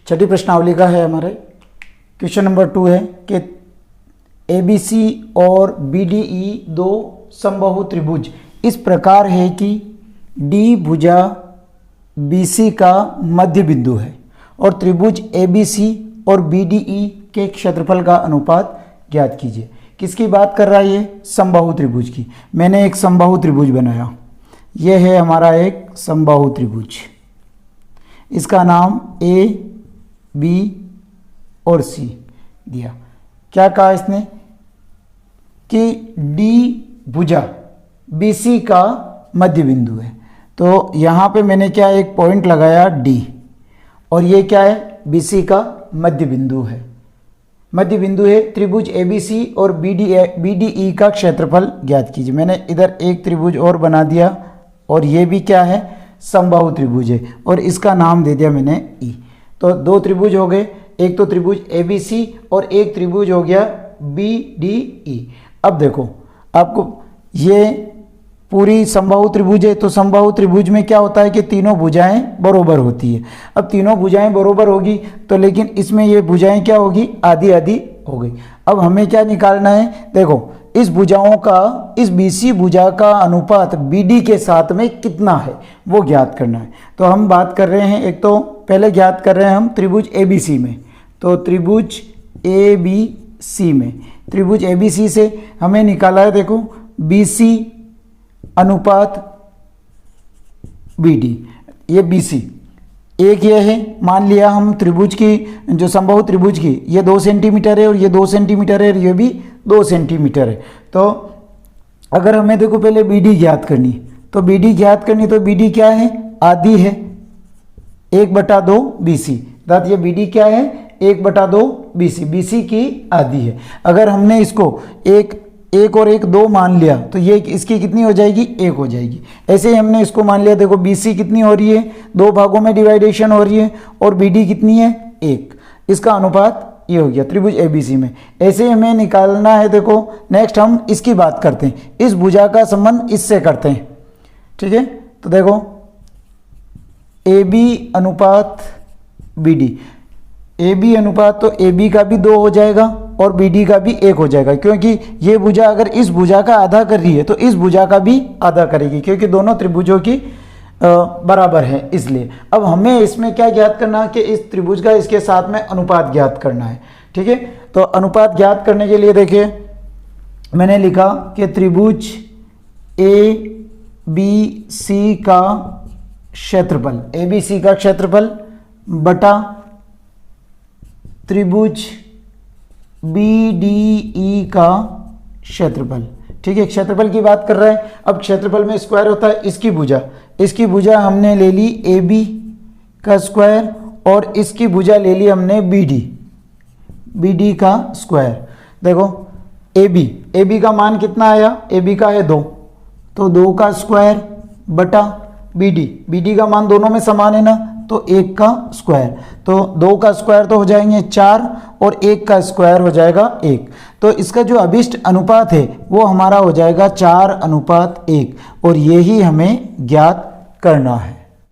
छठी प्रश्नावली का है हमारे क्वेश्चन नंबर 2 है कि ABC और BDE दो समबाहु त्रिभुज इस प्रकार है कि D भुजा BC का मध्य बिंदु है और त्रिभुज ABC और BDE के क्षेत्रफल का अनुपात ज्ञात कीजिए। किसकी बात कर रहा है ये? समबाहु त्रिभुज की। मैंने एक समबाहु त्रिभुज बनाया, यह है हमारा एक समबाहु त्रिभुज, इसका नाम A, B और C दिया। क्या कहा इसने कि D भुजा BC का मध्य बिंदु है, तो यहाँ पे मैंने क्या एक पॉइंट लगाया D, और ये क्या है? BC का मध्य बिंदु है। मध्य बिंदु है त्रिभुज ABC और BDE का क्षेत्रफल ज्ञात कीजिए। मैंने इधर एक त्रिभुज और बना दिया और ये भी क्या है? समबाहु त्रिभुज है और इसका नाम दे दिया मैंने E। तो दो त्रिभुज हो गए, एक तो त्रिभुज ABC और एक त्रिभुज हो गया BDE। अब देखो आपको ये पूरी समबाहु त्रिभुज है, तो समबाहु त्रिभुज में क्या होता है कि तीनों भुजाएं बरोबर होती है। अब तीनों भुजाएं बरोबर होगी तो लेकिन इसमें ये भुजाएं क्या होगी? आधी आधी हो गई। अब हमें क्या निकालना है? देखो इस भुजाओं का, इस BC भुजा का अनुपात BD के साथ में कितना है वो ज्ञात करना है। तो हम बात कर रहे हैं, एक तो पहले ज्ञात कर रहे हैं हम त्रिभुज ABC में, तो त्रिभुज ABC में, त्रिभुज ABC से हमें निकाला है देखो BC अनुपात BD, ये BC एक ये है। मान लिया हम त्रिभुज की, जो समबाहु त्रिभुज की, ये 2 सेंटीमीटर है और ये 2 सेंटीमीटर है और ये भी 2 सेंटीमीटर है। तो अगर हमें देखो पहले BD ज्ञात करनी, तो BD ज्ञात करनी, तो BD क्या है? आधी है 1/2 BC, अर्थात ये BD क्या है? 1/2 BC, BC की आधी है। अगर हमने इसको एक और एक 2 मान लिया तो ये इसकी कितनी हो जाएगी? 1 हो जाएगी। ऐसे ही हमने इसको मान लिया, देखो BC कितनी हो रही है? 2 भागों में डिवाइडेशन हो रही है और BD कितनी है? 1। इसका अनुपात ये हो गया त्रिभुज ABC में। ऐसे ही हमें निकालना है। देखो नेक्स्ट हम इसकी बात करते हैं, इस भुजा का संबंध इससे करते हैं, ठीक है। तो देखो AB अनुपात BD, AB अनुपात, तो AB का भी 2 हो जाएगा और BD का भी 1 हो जाएगा, क्योंकि ये भुजा अगर इस भुजा का आधा कर रही है तो इस भुजा का भी आधा करेगी, क्योंकि दोनों त्रिभुजों की बराबर है इसलिए। अब हमें इसमें क्या ज्ञात करना है कि इस त्रिभुज का इसके साथ में अनुपात ज्ञात करना है, ठीक है। तो अनुपात ज्ञात करने के लिए देखिए मैंने लिखा कि त्रिभुज ABC का क्षेत्रफल, ABC का क्षेत्रफल बटा त्रिभुज BDE का क्षेत्रफल, ठीक है। क्षेत्रफल की बात कर रहे हैं। अब क्षेत्रफल में स्क्वायर होता है इसकी भुजा AB हमने ले ली AB का स्क्वायर और इसकी भुजा ले ली हमने BD का स्क्वायर। देखो AB का मान कितना आया? AB का है 2, तो 2 का स्क्वायर बटा BD का मान दोनों में समान है ना, तो 1 का स्क्वायर, तो 2 का स्क्वायर तो हो जाएंगे 4 और 1 का स्क्वायर हो जाएगा 1। तो इसका जो अभिष्ट अनुपात है वो हमारा हो जाएगा 4:1 और यही हमें ज्ञात करना है।